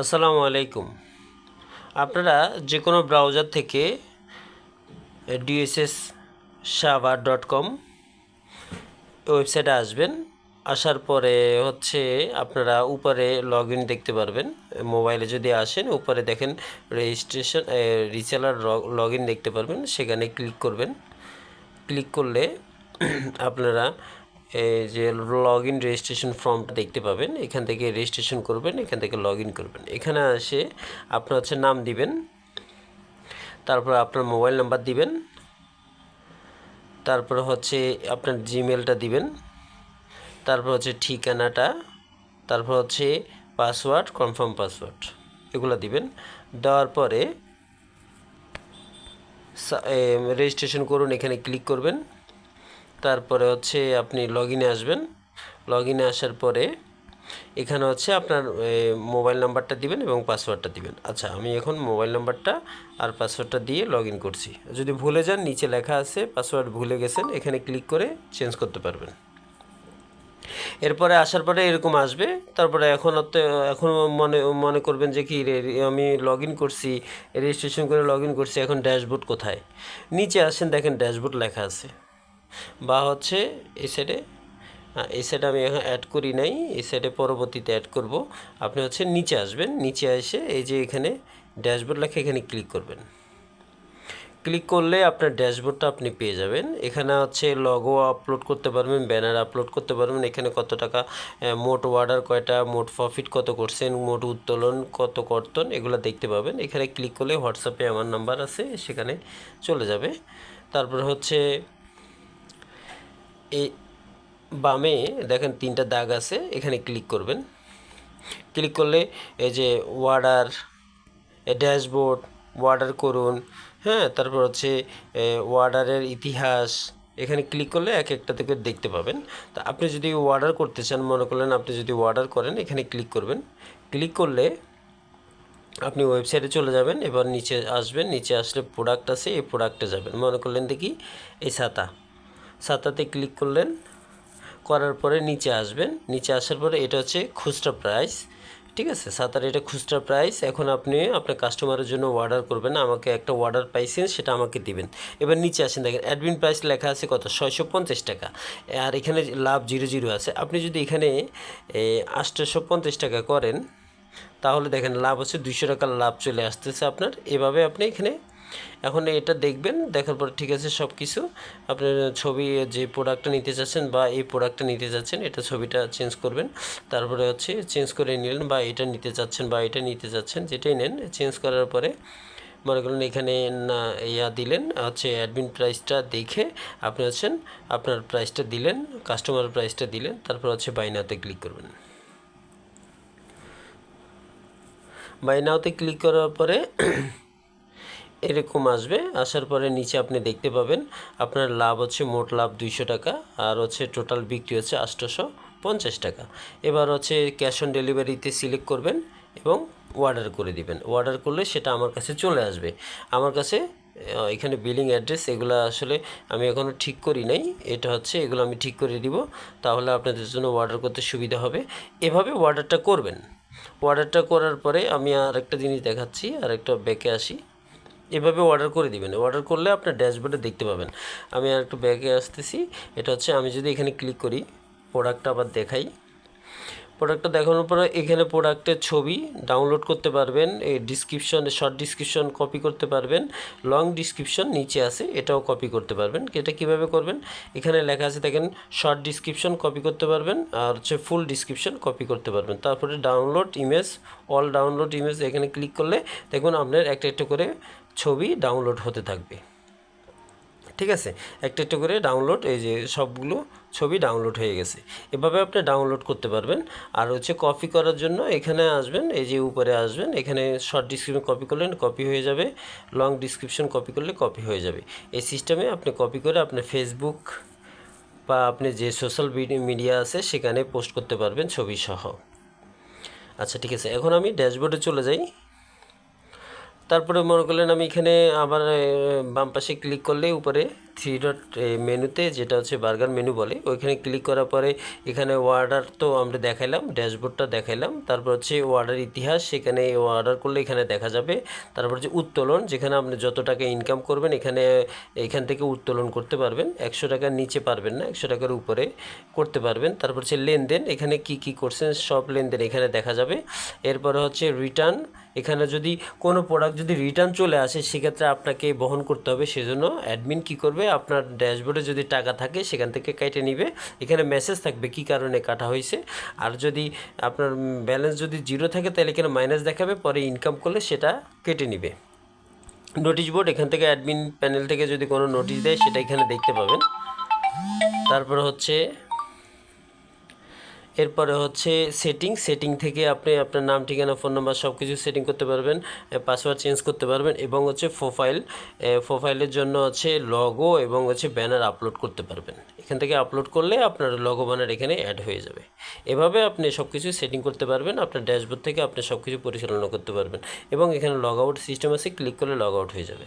আসসালামু আলাইকুম। আপনারা যে কোনো ব্রাউজার থেকে dssserver.com ওয়েবসাইটে আসবেন। আসার পরে আপনারা উপরে লগ ইন দেখতে পারবেন। মোবাইলে যদি আসেন উপরে দেখেন রেজিস্ট্রেশন রিসেলার লগ ইন দেখতে পারবেন, সেখানে ক্লিক করবেন। ক্লিক করলে আপনারা এই যে লগ ইন রেজিস্ট্রেশন ফর্মটা দেখতে পাবেন, এখান থেকে রেজিস্ট্রেশন করবেন, এখান থেকে লগ ইন করবেন। এখানে এসে আপনার নাম দিবেন, তারপর আপনার মোবাইল নাম্বার দিবেন, তারপর আপনার জিমেলটা দিবেন, তারপর ঠিকানাটা, তারপর পাসওয়ার্ড, কনফার্ম পাসওয়ার্ড এগুলো দিবেন। দেওয়ার পরে রেজিস্ট্রেশন করুন, এখানে ক্লিক করবেন। তারপরে আপনি লগ ইনে আসবেন। লগ ইনে আসার পরে এখানে আপনার মোবাইল নাম্বারটা দিবেন এবং পাসওয়ার্ডটা দিবেন। আচ্ছা, আমি এখন মোবাইল নাম্বারটা আর পাসওয়ার্ডটা দিয়ে লগ ইন করছি। যদি ভুলে যান, নিচে লেখা আছে পাসওয়ার্ড ভুলে গেছেন, এখানে ক্লিক করে চেঞ্জ করতে পারবেন। এরপরে আসার পরে এরকম আসবে। তারপরে এখন মনে মনে করবেন যে কি আমি লগ ইন করছি, রেজিস্ট্রেশন করে লগ ইন করছি, এখন ড্যাশবোর্ড কোথায়? নিচে আসেন, দেখেন ড্যাশবোর্ড লেখা আছে। বা এই সাইডে, এই সাইডে আমি এখন অ্যাড করি নাই, এই সাইডে পরবর্তীতে অ্যাড করব। আপনি নিচে আসবেন, নিচে এসে এই যে এখানে ড্যাশবোর্ড লেখা, এখানে ক্লিক করবেন। ক্লিক করলে আপনার ড্যাশবোর্ডটা আপনি পেয়ে যাবেন। এখানে লগো আপলোড করতে পারবেন, ব্যানার আপলোড করতে পারবেন, এখানে কত টাকা, মোট অর্ডার কয়টা, মোট প্রফিট কত করছেন, মোট উত্তোলন কত কর্তন, এগুলো দেখতে পাবেন। এখানে ক্লিক করলে হোয়াটসঅ্যাপে আমার নাম্বার আছে, সেখানে চলে যাবে। তারপর এই বামে দেখেন 3টা দাগ আছে, এখানে ক্লিক করবেন। ক্লিক করলে এই যে অর্ডার, ড্যাশবোর্ড, অর্ডার করুন, হ্যাঁ, তারপর অর্ডারের ইতিহাস, এখানে ক্লিক করলে এক একটা থেকে দেখতে পাবেন। তা আপনি যদি অর্ডার করতে চান, মনে করলেন আপনি যদি অর্ডার করেন, এখানে ক্লিক করবেন। ক্লিক করলে আপনি ওয়েবসাইটে চলে যাবেন। এবার নিচে আসবেন, নিচে আসলে প্রোডাক্ট আছে, এই প্রোডাক্টে যাবেন। মনে করলেন দেখি এই ছাতাতে ক্লিক করলেন, করার পরে নিচে আসবেন। নিচে আসার পরে এটা খুচরা প্রাইস, ঠিক আছে, ছাতার এটা খুচরা প্রাইস। এখন আপনি আপনার কাস্টমারের জন্য অর্ডার করবেন, আমাকে একটা অর্ডার পাইছেন, সেটা আমাকে দিবেন। এবার নিচে আসেন, দেখেন অ্যাডমিন প্রাইস লেখা আছে কত, 650 টাকা। আর এখানে লাভ 00 আছে। আপনি যদি এখানে 850 টাকা করেন, তাহলে দেখেন লাভ 200 টাকার লাভ চলে আসতেছে আপনার। এভাবে আপনি এখানে এখন এটা দেখবেন, দেখার পর ঠিক আছে সব কিছু। আপনার ছবি, যে প্রোডাক্টটা নিতে চাচ্ছেন বা এই প্রোডাক্টটা নিতে চাচ্ছেন, এটা ছবিটা চেঞ্জ করবেন। তারপরে চেঞ্জ করে নিলেন, বা এটা নিতে চাচ্ছেন বা এটা নিতে চাচ্ছেন, যেটাই নেন। চেঞ্জ করার পরে মনে করুন এখানে না দিলেন অ্যাডমিন প্রাইসটা দেখে আপনি আপনার প্রাইসটা দিলেন, কাস্টমার প্রাইসটা দিলেন। তারপর বাই নাওতে ক্লিক করবেন। বাই নাওতে ক্লিক করার পরে এরকম আসবে। আসার পরে নিচে আপনি দেখতে পাবেন আপনার লাভ মোট লাভ 200 টাকা, আর টোটাল বিক্রি 850 টাকা। এবার ক্যাশ অন ডেলিভারিতে সিলেক্ট করবেন এবং অর্ডার করে দিবেন। অর্ডার করলে সেটা আমার কাছে চলে আসবে। আমার কাছে এখানে বিলিং অ্যাড্রেস এগুলো আসলে আমি এখনও ঠিক করি নাই, এটা এগুলো আমি ঠিক করে দিব, তাহলে আপনাদের জন্য অর্ডার করতে সুবিধা হবে। এভাবে অর্ডারটা করবেন। অর্ডারটা করার পরে আমি আর একটা জিনিস দেখাচ্ছি, আর একটা ব্যাকে আসি। এভাবে অর্ডার করে দিবেন। অর্ডার করলে আপনার ড্যাশবোর্ডে দেখতে পাবেন। আমি আর একটু ব্যাগে আসতেছি। এটা আমি যদি এখানে ক্লিক করি, প্রোডাক্টটা আবার দেখাই। প্রোডাক্টটা দেখানোর পরে এখানে প্রোডাক্টের ছবি ডাউনলোড করতে পারবেন, এই ডিসক্রিপশন, শর্ট ডিসক্রিপশন কপি করতে পারবেন, লং ডিসক্রিপশন নিচে আছে, এটাও কপি করতে পারবেন। এটা কিভাবে করবেন, এখানে লেখা আছে দেখেন, শর্ট ডিসক্রিপশন কপি করতে পারবেন, আর ফুল ডিসক্রিপশন কপি করতে পারবেন। তারপরে download image, all download image, এখানে ক্লিক করলে দেখুন আপনার একটা একটা করে ছবি ডাউনলোড হতে থাকবে। ঠিক আছে, একটা একটা করে ডাউনলোড, এই যে সবগুলো ছবি ডাউনলোড হয়ে গেছে। এভাবে আপনি ডাউনলোড করতে পারবেন। আর কপি করার জন্য এখানে আসবেন, এই যে উপরে আসবেন, এখানে শর্ট ডিসক্রিপশন কপি করলেন কপি হয়ে যাবে, লং ডিসক্রিপশন কপি করলে কপি হয়ে যাবে। এই সিস্টেমে আপনি কপি করে আপনার ফেসবুক বা আপনি যে সোশ্যাল মিডিয়া আছে সেখানে পোস্ট করতে পারবেন ছবি সহ। আচ্ছা ঠিক আছে, এখন আমি ড্যাশবোর্ডে চলে যাই। তারপরে মনে করলেন আমি এখানে আবার বাম পাশে ক্লিক করলে উপরে 3 ডট মেনুতে যেটা হচ্ছে বার্গার মেনু বলে ওইখানে ক্লিক করার পরে এখানে অর্ডার তো আমরা দেখাইলাম, ড্যাশবোর্ডটা দেখাইলাম। তারপর হচ্ছে অর্ডার ইতিহাস, সেখানে অর্ডার করলে এখানে দেখা যাবে। তারপর হচ্ছে উত্তোলন, যেখানে আপনি যত টাকা ইনকাম করবেন এখান থেকে উত্তোলন করতে পারবেন। 100 টাকার নিচে পারবেন না, 100 টাকার উপরে করতে পারবেন। তারপর হচ্ছে লেনদেন, এখানে কি করছেন সব লেনদেন এখানে দেখা যাবে। এরপরে হচ্ছে রিটার্ন, এখানে যদি কোনো প্রোডাক্ট যদি রিটার্ন চলে আসে সেক্ষেত্রে আপনাকে বহন করতে হবে, সেজন্য অ্যাডমিন কী করবে, আপনার ড্যাশবোর্ডে যদি টাকা থাকে সেখান থেকে কেটে নিবে। এখানে মেসেজ থাকবে কী কারণে কাটা হয়েছে। আর যদি আপনার ব্যালেন্স যদি জিরো থাকে তাহলে এখানে মাইনাস দেখাবে, পরে ইনকাম করলে সেটা কেটে নিবে। নোটিশ বোর্ড, এখান থেকে অ্যাডমিন প্যানেল থেকে যদি কোনো নোটিশ দেয় সেটা এখানে দেখতে পাবেন। তারপর হচ্ছে এরপরে হচ্ছে সেটিং থেকে আপনি আপনার নাম, ঠিকানা, ফোন নাম্বার সব কিছু সেটিং করতে পারবেন, পাসওয়ার্ড চেঞ্জ করতে পারবেন, এবং হচ্ছে প্রোফাইলের জন্য হচ্ছে লগো এবং হচ্ছে ব্যানার আপলোড করতে পারবেন। এখান থেকে আপলোড করলে আপনার লগো ব্যানার এখানে অ্যাড হয়ে যাবে। এভাবে আপনি সব কিছু সেটিং করতে পারবেন, আপনার ড্যাশবোর্ড থেকে আপনি সব কিছু পরিচালনা করতে পারবেন। এবং এখানে লগ আউট সিস্টেম আছে, ক্লিক করলে লগ আউট হয়ে যাবে।